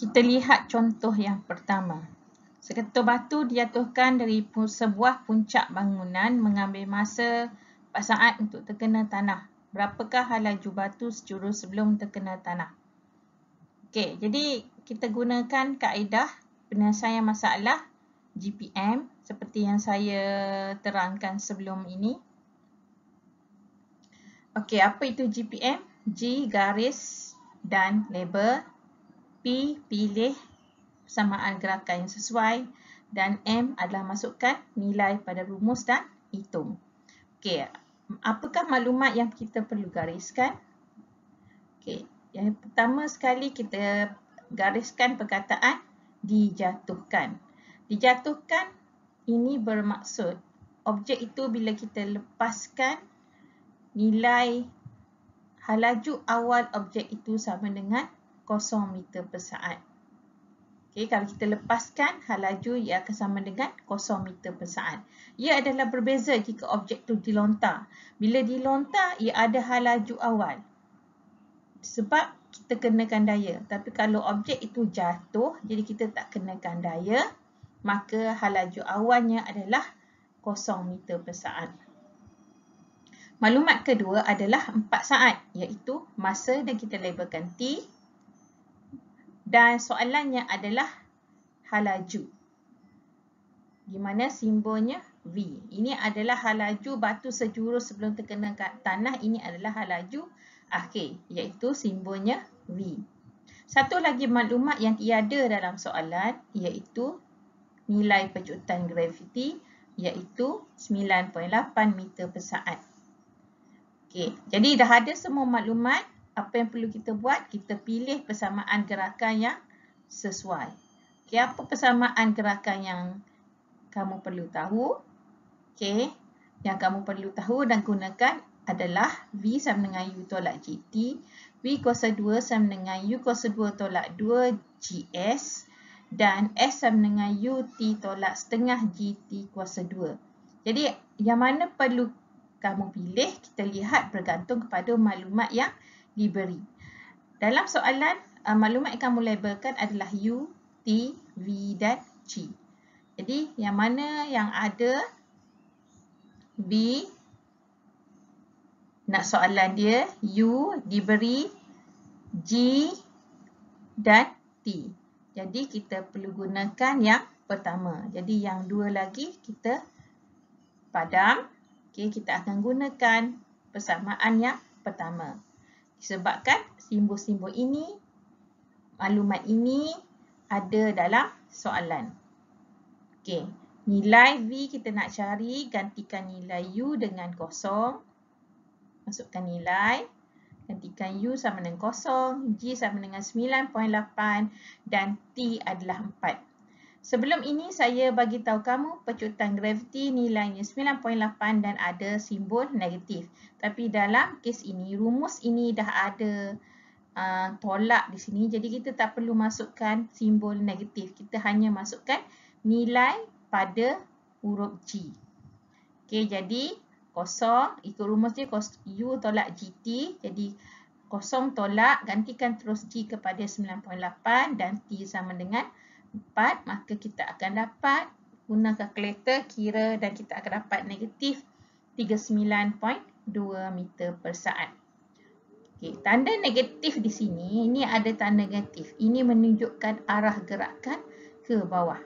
Kita lihat contoh yang pertama. Seketul batu dijatuhkan dari sebuah puncak bangunan mengambil masa 4 saat untuk terkena tanah. Berapakah laju batu sejurus sebelum terkena tanah? Okey, jadi kita gunakan kaedah penyelesaian masalah GPM seperti yang saya terangkan sebelum ini. Okey, apa itu GPM? G garis dan label, P pilih persamaan gerakan yang sesuai, dan M adalah masukkan nilai pada rumus dan hitung. Okey, apakah maklumat yang kita perlu gariskan? Okey, yang pertama sekali kita gariskan perkataan dijatuhkan. Dijatuhkan ini bermaksud objek itu bila kita lepaskan nilai laju awal objek itu sama dengan 0 meter per saat. Okey, kalau kita lepaskan laju ia akan sama dengan 0 meter per saat. Ia adalah berbeza jika objek itu dilontar. Bila dilontar ia ada laju awal. Sebab kita kenakan daya. Tapi kalau objek itu jatuh, jadi kita tak kenakan daya, maka laju awalnya adalah 0 meter per saat. Maklumat kedua adalah 4 saat, iaitu masa dan kita labelkan T. Dan soalannya adalah laju, di mana simbolnya V. Ini adalah laju batu sejurus sebelum terkena tanah. Ini adalah laju akhir, iaitu simbolnya V. Satu lagi maklumat yang tiada dalam soalan, iaitu nilai pecutan graviti, iaitu 9.8 meter per saat. Okey, jadi dah ada semua maklumat. Apa yang perlu kita buat? Kita pilih persamaan gerakan yang sesuai. Okey, apa persamaan gerakan yang kamu perlu tahu? Okey, yang kamu perlu tahu dan gunakan adalah V sama dengan U tolak GT, V kuasa 2 sama dengan U kuasa 2 tolak 2 GS, dan S sama dengan UT tolak setengah GT kuasa 2. Jadi, yang mana perlu kamu pilih, kita lihat bergantung kepada maklumat yang diberi. Dalam soalan, maklumat yang kamu labelkan adalah U, T, V dan G. Jadi, yang mana yang ada B, nak soalan dia, U diberi G dan T. Jadi, kita perlu gunakan yang pertama. Jadi, yang dua lagi kita padam. Okey, kita akan gunakan persamaan yang pertama. Disebabkan simbol-simbol ini, maklumat ini ada dalam soalan. Okey, nilai V kita nak cari, gantikan nilai U dengan 0. Masukkan nilai, gantikan U sama dengan 0, G sama dengan 9.8 dan T adalah 4. Sebelum ini saya bagi tahu kamu pecutan graviti nilainya 9.8 dan ada simbol negatif. Tapi dalam kes ini, rumus ini dah ada tolak di sini. Jadi kita tak perlu masukkan simbol negatif. Kita hanya masukkan nilai pada huruf G. Okey, jadi 0, ikut rumus dia U tolak GT. Jadi 0 tolak, gantikan terus G kepada 9.8 dan T sama dengan 4, maka kita akan dapat guna kalkulator kira dan kita akan dapat negatif 39.2 meter per saat. Okey, tanda negatif di sini, ini ada tanda negatif. Ini menunjukkan arah gerakan ke bawah.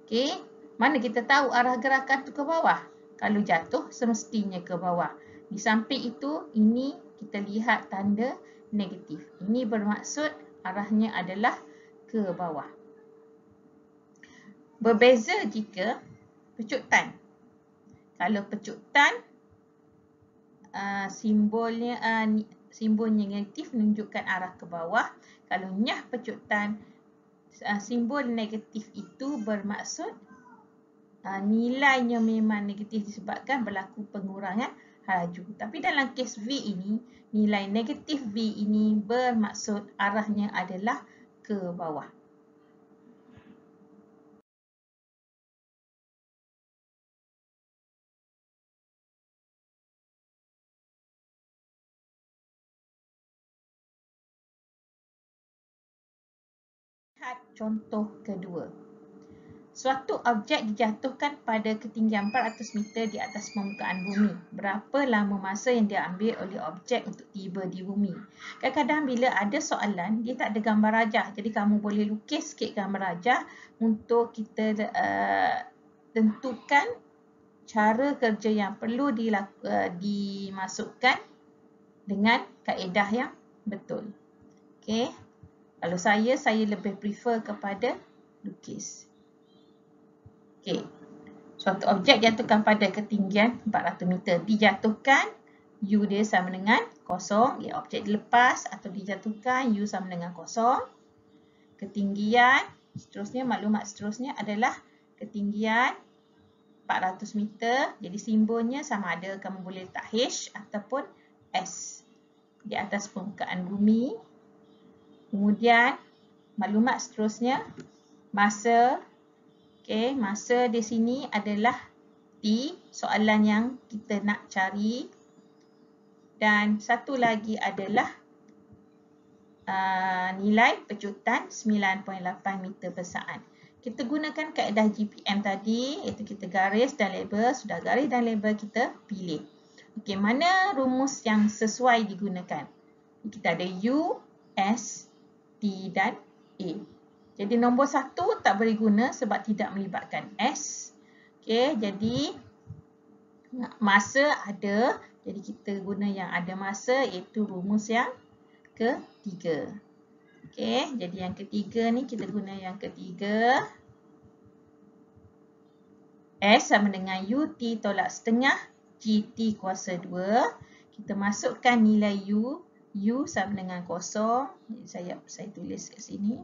Okey, mana kita tahu arah gerakan tu ke bawah? Kalau jatuh semestinya ke bawah. Di samping itu, ini kita lihat tanda negatif. Ini bermaksud arahnya adalah ke bawah. Berbeza jika pecutan. Kalau pecutan, simbolnya negatif menunjukkan arah ke bawah. Kalau nyah pecutan, simbol negatif itu bermaksud nilainya memang negatif disebabkan berlaku pengurangan laju. Tapi dalam kes V ini, nilai negatif V ini bermaksud arahnya adalah ke bawah. Lihat contoh kedua. Suatu objek dijatuhkan pada ketinggian 400 meter di atas permukaan bumi. Berapa lama masa yang diambil oleh objek untuk tiba di bumi? Kadang-kadang bila ada soalan, dia tak ada gambar rajah. Jadi kamu boleh lukis sikit gambar rajah untuk kita tentukan cara kerja yang perlu dimasukkan dengan kaedah yang betul. Okey. Kalau saya lebih prefer kepada lukis. Okey. Suatu objek dijatuhkan pada ketinggian 400 meter. Dijatuhkan, U dia sama dengan 0. Ya, objek dilepas atau dijatuhkan, U sama dengan 0. Ketinggian, seterusnya maklumat seterusnya adalah ketinggian 400 meter. Jadi simbolnya sama ada kamu boleh letak H ataupun S di atas permukaan bumi. Kemudian maklumat seterusnya masa. Okey, masa di sini adalah T, soalan yang kita nak cari. Dan satu lagi adalah nilai pecutan 9.8 meter per saat. Kita gunakan kaedah GPM tadi, iaitu kita garis dan label. Sudah garis dan label, kita pilih. Okey, mana rumus yang sesuai digunakan? Kita ada U, S, T dan A. Jadi nombor 1 tak boleh guna sebab tidak melibatkan S. Okey, jadi masa ada. Jadi kita guna yang ada masa, iaitu rumus yang ketiga. Okey, jadi yang ketiga ni kita guna yang ketiga. S sama dengan UT tolak setengah GT kuasa 2. Kita masukkan nilai U. U sama dengan 0. Jadi saya tulis kat sini.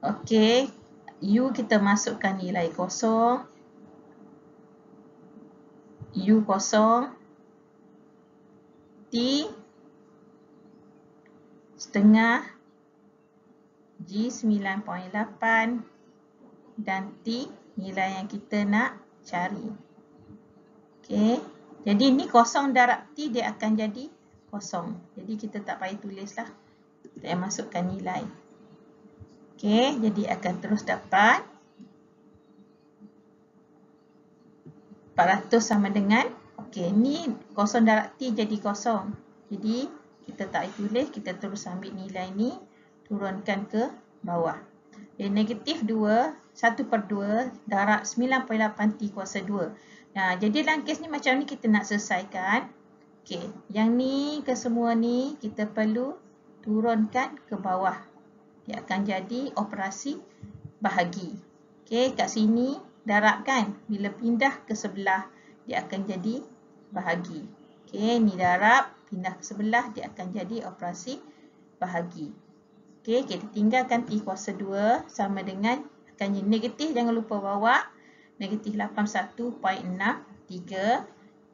Okey, U kita masukkan nilai 0. U 0. T setengah. G 9.8. Dan T nilai yang kita nak cari. Okey, jadi ni 0 darab T dia akan jadi 0. Jadi kita tak payah tulislah. Kita masukkan nilai. Okey, jadi akan terus dapat 400 sama dengan, okey, ni 0 darab T jadi 0. Jadi kita tak payah tulis, kita terus ambil nilai ni, turunkan ke bawah. Jadi negatif 2, 1/2 darab 9.8 T kuasa 2. Nah, jadi dalam kes ni macam ni kita nak selesaikan. Okey, yang ni ke semua ni kita perlu turunkan ke bawah. Dia akan jadi operasi bahagi. Okey, kat sini darab kan. Bila pindah ke sebelah, dia akan jadi bahagi. Okey, ni darab, pindah ke sebelah, dia akan jadi operasi bahagi. Okey, kita tinggalkan T kuasa 2 sama dengan, akan jadi negatif, jangan lupa bawa. Negatif 81.63.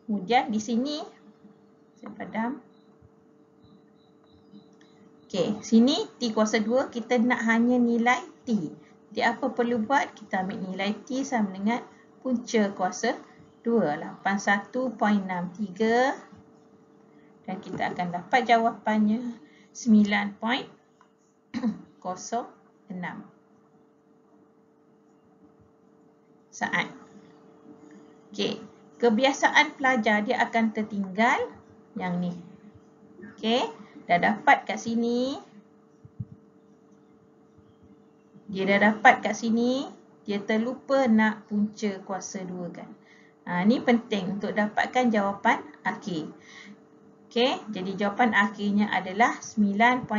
Kemudian di sini, saya padam. Okey, sini T kuasa 2 kita nak hanya nilai T. Jadi apa perlu buat? Kita ambil nilai T sama dengan punca kuasa 2, 81.63. Dan kita akan dapat jawapannya 9.06 saat. Okey, kebiasaan pelajar dia akan tertinggal yang ni. Okey. Dah dapat kat sini. Dia dah dapat kat sini. Dia terlupa nak punca kuasa 2 kan. Ni penting untuk dapatkan jawapan akhir. Okey, jadi jawapan akhirnya adalah 9.06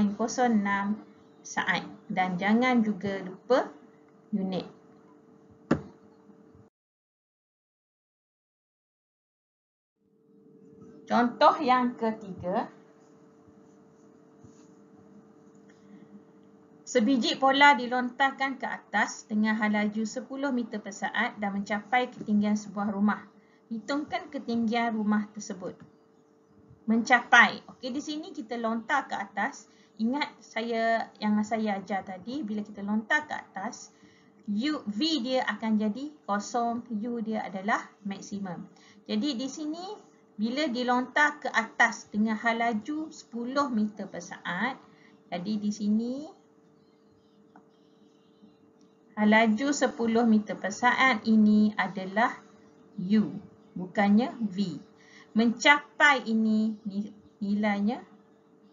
saat. Dan jangan juga lupa unit. Contoh yang ketiga. Sebiji bola dilontarkan ke atas dengan laju 10 meter per saat dan mencapai ketinggian sebuah rumah. Hitungkan ketinggian rumah tersebut. Mencapai. Okey, di sini kita lontar ke atas. Ingat yang saya ajar tadi, bila kita lontar ke atas, V dia akan jadi 0, U dia adalah maksimum. Jadi di sini bila dilontar ke atas dengan hal laju 10 meter per saat, jadi di sini hal laju 10 meter per saat ini adalah U, bukannya V. Mencapai ini nilainya,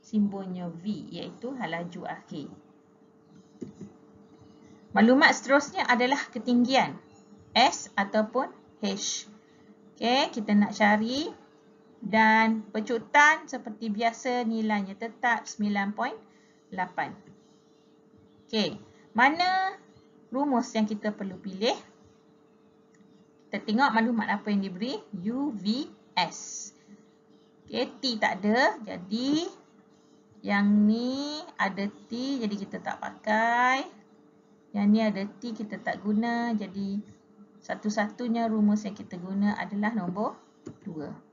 simbolnya V, iaitu hal laju akhir. Maklumat seterusnya adalah ketinggian S ataupun H. Okey, kita nak cari dan pecutan seperti biasa nilainya tetap 9.8. Okey, mana rumus yang kita perlu pilih? Kita tengok maklumat apa yang diberi, UVS. Okey, T tak ada, jadi yang ni ada T, jadi kita tak pakai. Yang ni ada T, kita tak guna, jadi satu-satunya rumus yang kita guna adalah nombor 2.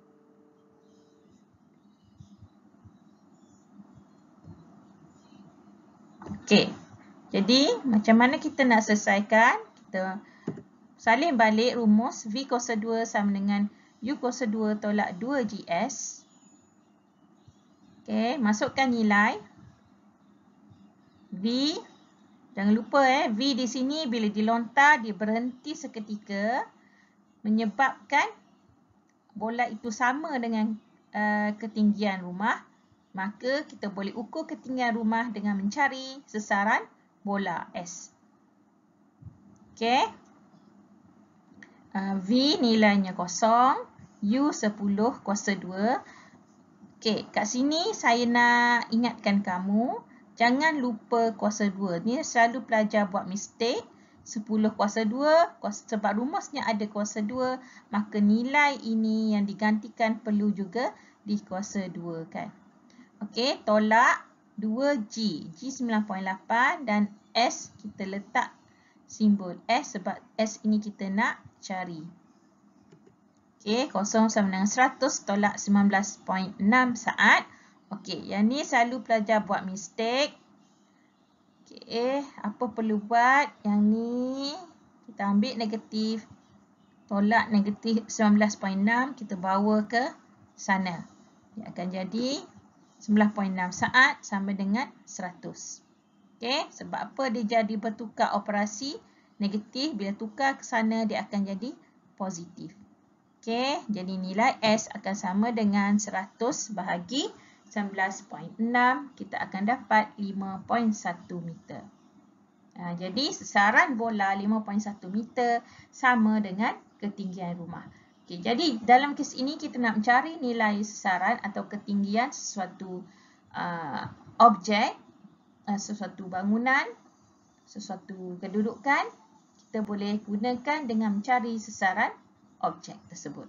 Okey, jadi macam mana kita nak selesaikan? Kita salin balik rumus V kuasa 2 sama dengan U kuasa 2 tolak 2GS. Okey, masukkan nilai V. Jangan lupa V di sini bila dilontar dia berhenti seketika menyebabkan bola itu sama dengan ketinggian rumah. Maka kita boleh ukur ketinggian rumah dengan mencari sesaran bola S. Okey. V nilainya kosong, U 10 kuasa 2. Okey, kat sini saya nak ingatkan kamu, jangan lupa kuasa 2. Ni selalu pelajar buat mistake. 10 kuasa 2, sebab rumusnya ada kuasa 2, maka nilai ini yang digantikan perlu juga di kuasa 2 kan. Okey, tolak 2G. G 9.8 dan S kita letak simbol S sebab S ini kita nak cari. Okey, 0 sama dengan 100 tolak 19.6 saat. Okey, yang ni selalu pelajar buat mistake. Okey, apa perlu buat? Yang ni kita ambil negatif, tolak negatif 19.6, kita bawa ke sana. Dia akan jadi 9.6 saat sama dengan 100. Okey, sebab apa dia jadi bertukar operasi negatif, bila tukar ke sana dia akan jadi positif. Okey, jadi nilai S akan sama dengan 100 bahagi 19.6, kita akan dapat 5.1 meter. Jadi sesaran bola 5.1 meter sama dengan ketinggian rumah. Okey, jadi dalam kes ini kita nak mencari nilai sesaran atau ketinggian sesuatu objek, sesuatu bangunan, sesuatu kedudukan. Kita boleh gunakan dengan mencari sesaran objek tersebut.